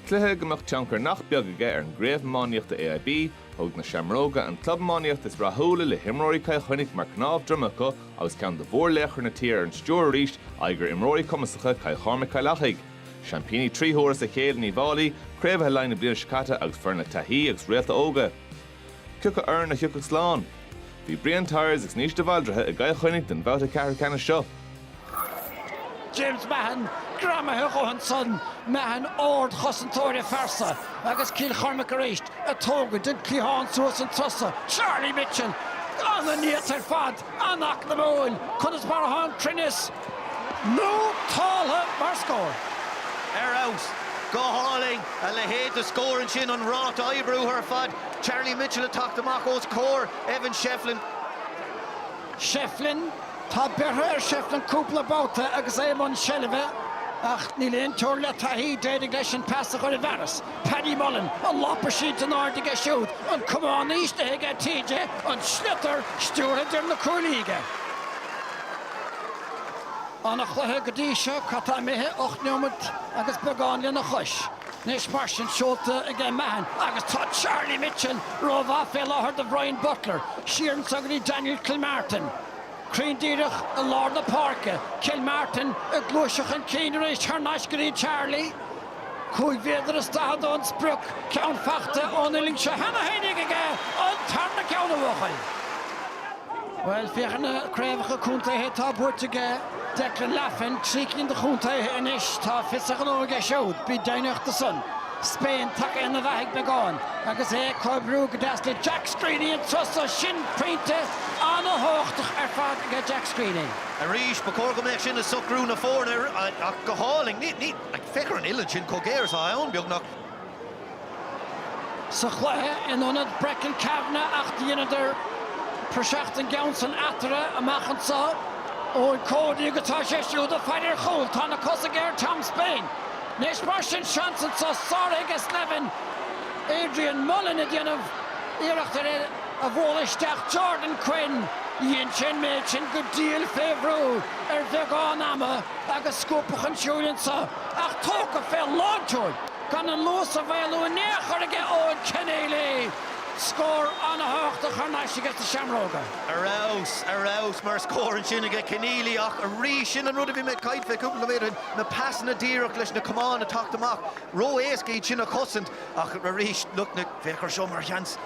Cluiche gomach teancar nach beag aige an gréibh mánaíochta AIB, thug na Shamrocga an club mánaíocht is rathúla le himróí Craobh mar Craobh Drumacha agus ceann de bhór léachar na tír an stúr ríist aigur imróí cumasacha Cill Chormaic-Cill Achaidh. Champíní tríthóras a chéad ní bhálaí, craobh lein na bliana scata agus fearna taithí agus réalta óga. Cucha ar na thiúchas slán. Bhí brion tires agus níos de bhaldrathe a gcaith chuinnig den bhauta ceathrú seo. James Mahan, Gramathe Johansson, Mahan ord chosantóirí farsa, agus Kilcormac a tógad den Cluiche suas an tusa, Charlie Mitchell, an na níos ar fad, annach na mún, chunas Barhan Trinis, nó tálha mar scór. Out, go Hurling, a Laighean to score and sin on Rot Ibrew her fad, Charlie Mitchell attacked the Maco's core, Evan Shefflin. Shefflin, tá bertha Shefflin cúpla báta agus éimon Shelve, ach ní leon túr le taithí déidig leis an pasta chuir bheras. Paddy Mullen, an lápar siad an áirdig a siúd, an cumán ístethe a TJ, an slitter stúrtha dir na Cúrlaige. Anna Cluiche go dtí seo catá mithe 8 nuamad agus beagán na Cluiche. Nis mar sin seolta a gé Mahan agus tá Charlie Mitchell rómha fé láthair de Brian Butler, Sian sagarí Daniel Kilmartin. Crain Díreach a Lord na Parka, Kilmartin a glúiseach an céinar éis Ceannais gorí Charlie. Cúig féidir a stadón sprúk, ceann fachta ónaling se hana hénig aige an tarna ceanna bhachail. Well, fiachna Craobh cúntaithe tá buairt aige Declan Laffin, trícinn de cúntaithe inis tá fisach an óige siúd, bí daoineach de sun. Spain take in the bheithic beagán, agus Craobh go dasla Jack Screeney an tusa sin printe an a hóchtach ar fad aige Jack Screeney. A ríis bacór go méid sin a sucrú na fórna ach go Hurling, ní feicear an uile sin cógéir sa ann beagnach. Sa Cluiche in onad Brecon Cavna ach dhéanaidir Proshacht an Gownson Atara amach an sa, ó códaí agotá sé siúd a feidir chóil tá na cosagéir Tom Spain. Nis mar sin seansan sa Sarah agus Levin, Adrian Mullen a dhéanamh iarachtar a bhólisteach Jordan Quinn, íon sin méid sin go díal féhrú ar bheagán ama agus scópach an siúlinn sa, ach tóca fé láintúil gan an lús a bhéalú a néachar aige óid Ceannais. Score on a hóchtach Ceannais agus the Shamróga. Arouse, mar scoring sin aige Ceannais ach a rí sin an rud a bhí me caiid fé cúpla méireann na pasan na díreach leis na cumán a tacht amach. Ró éascaid sin a cosint ach a rí look na bheachar seo mar chans.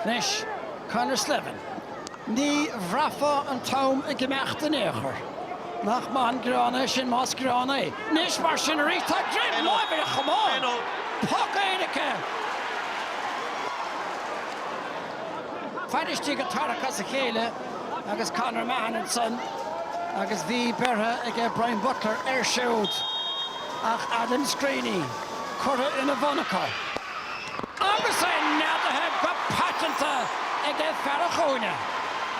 Nis, Conor Slevin. Ní bhrafa an tom a gimeacht an éachar. Nach man grána sin más grána. Nis mar sin a rí tá dreim láimir a chumán. Poca éidecha. Feidistí go tarachas a chéile agus Conor Mahan an son agus bhí bertha aige Brian Butler ar siúd ach Adam Screeney curtha ina bhanachá. Agus é neadathe go patanta aige Ferrachóna.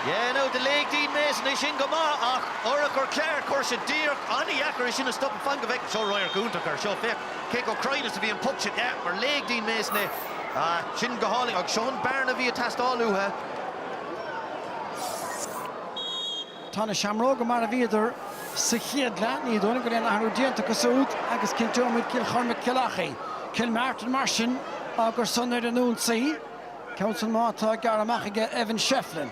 Yeah, no, the Laighean Mason is sin go má ach orachar Clare chuirse díreach aní achar is sin a stop an fan go bheith seo roiar gúntachar seo fé cé go creinas to bhí an puchin mar Laighean Mason sin go Hurling ag Sean Barna bhí a tastáilúthe. Tá na Shamróga mar a bhíidir sa chéadla ní dóna go léana athú díanta go súd agus cinteomid Kilcormac-Cill Achaidh. Kilmartin mar sin agur sunir an ún saí. Ceann mátá garamach aige Evan Shefflin.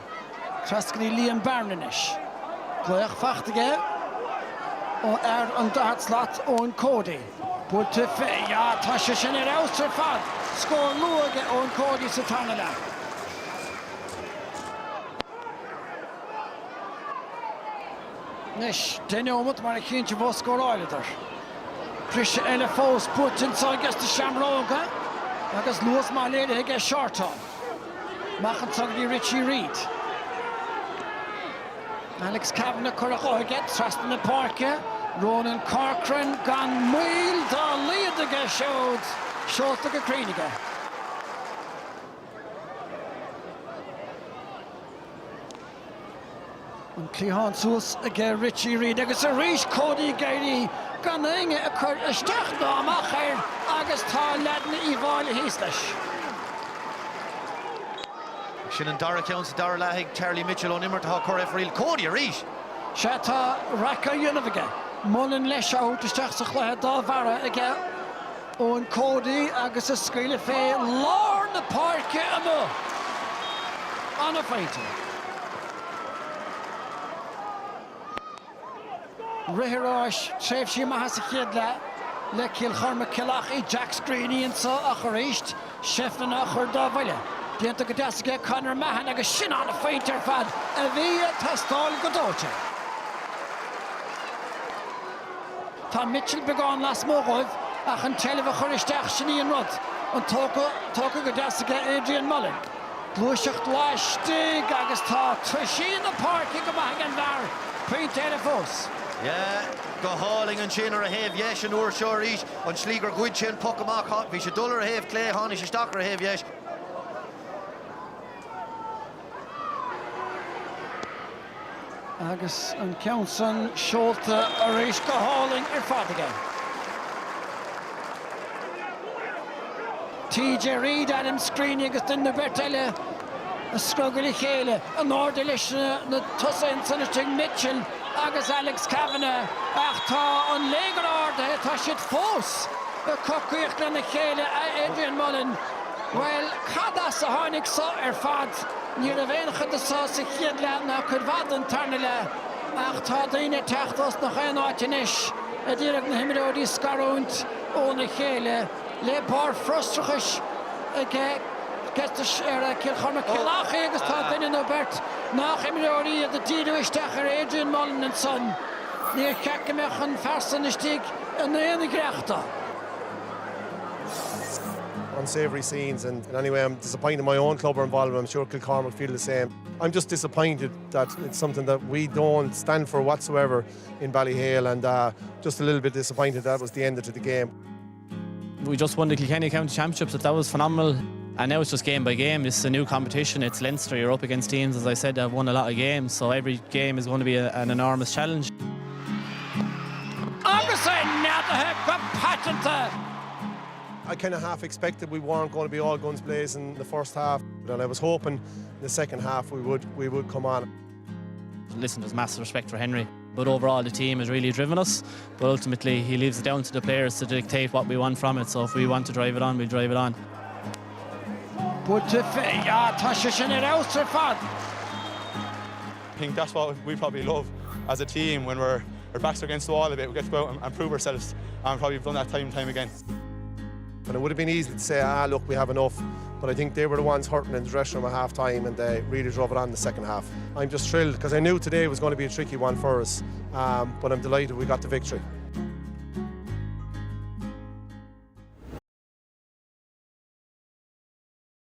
Trascaní Liam Barnanis. Cluiche fachtaige ó an dart slot ón Cody. Buaite fé, tá sé sin ar austar fad. Scór luaige ón Cody sa tarna le. Nis, déineomad mar a cínte bhó scór áileidir. Cluiche eile fós putin sa agus de Shamróga agus luas má léile aige Shortán. Machan sagarí Richie Reid. Alex Kavanagh curach óige, trasna na Parka. Ronan Corcoran gan míl dá líad aige siúd. Seolta go críneige. An Cluiche suas aige Richie Reid agus a ríis Cody Gairy gan inge a chur isteach ná amach agus tá leadna í bháile híos leis. Sin an dara ceann sa dara leithéig Charlie Mitchell ón imirtá Craobh riil Cody a ríis. Se tá racha dionmh aige. Mullen leis out isteach sa Cluiche dá bhara aige Owen Cody agus a scaile fé lár na páirce ama an a Phointí. Rihiráis tréimh sí maithas a chéad le Kilcormac-Cill Achaidh Jack Screeney and so a choríist Shefflin a chur dá bhaile. Díonta go deasca Conor Mahan agus sin an a Phointí ar fad a bhí tá stáil go dóite. Tá Mitchell beagán las mógóibh ach an teileh a churisteach sin íon rud an tóca go deasca Adrian Mullen. Glúiseacht láistigh agus tá tuisí na páirce go maith an bhar Phointí ar a fós. Yeah, go Hurling an sin ar a Achaidh yes an uair seo rís an slígur Cluiche an puck amach bhí sé dul ar a Achaidh Clay tháinig sé stac ar a Achaidh yes. Agus an ceann seolta a rís go Hurling ar fad again. TJ Reid Adam Screeney agus den na berteile a scrogaí chéile an orda leis na tusain san Mitchell agus Alex Kavanagh ach tá an léigear orda tá siad fós a cocuíocht le na chéile a Adrian Mullen. Well, cadas a tháinig so ar fad níor a bhéanachad a so sa chiad le na chur bhad an tarna le ach tá daoine teachtas na chéan áitinis a dtíreach na himimeóirí scarúnt ó na chéile le pár frustrachas gestas ar Kilcormac-Cill Achaidh agus tá daoine nó bert nach himimeóirí a tíú isteach ar Adrian Mullen and son níor ceacameach an fersan istigh an éana greachta. Unsavoury scenes, and anyway, I'm disappointed my own club are involved. I'm sure Kilcormac feel the same. I'm just disappointed that it's something that we don't stand for whatsoever in Ballyhale, and just a little bit disappointed that was the end of the game. We just won the Kilkenny County Championships, that was phenomenal, and now it's just game by game. It's a new competition, it's Leinster, you're up against teams, as I said, that have won a lot of games, so every game is going to be an enormous challenge. I kind of half expected we weren't going to be all guns blazing in the first half, and I was hoping the second half we would come on. Listen, there's massive respect for Henry, but overall the team has really driven us, but ultimately he leaves it down to the players to dictate what we want from it, so if we want to drive it on, we'll drive it on. But tá sé sin ar aus ar fad. I think that's what we probably love as a team. When our backs are against the wall a bit, we get to go out and prove ourselves, and probably have done that time and time again. And it would have been easy to say, look, we have enough. But I think they were the ones hurting in the dressing room at half-time, and they really drove it on in the second half. I'm just thrilled, because I knew today was going to be a tricky one for us. But I'm delighted we got the victory.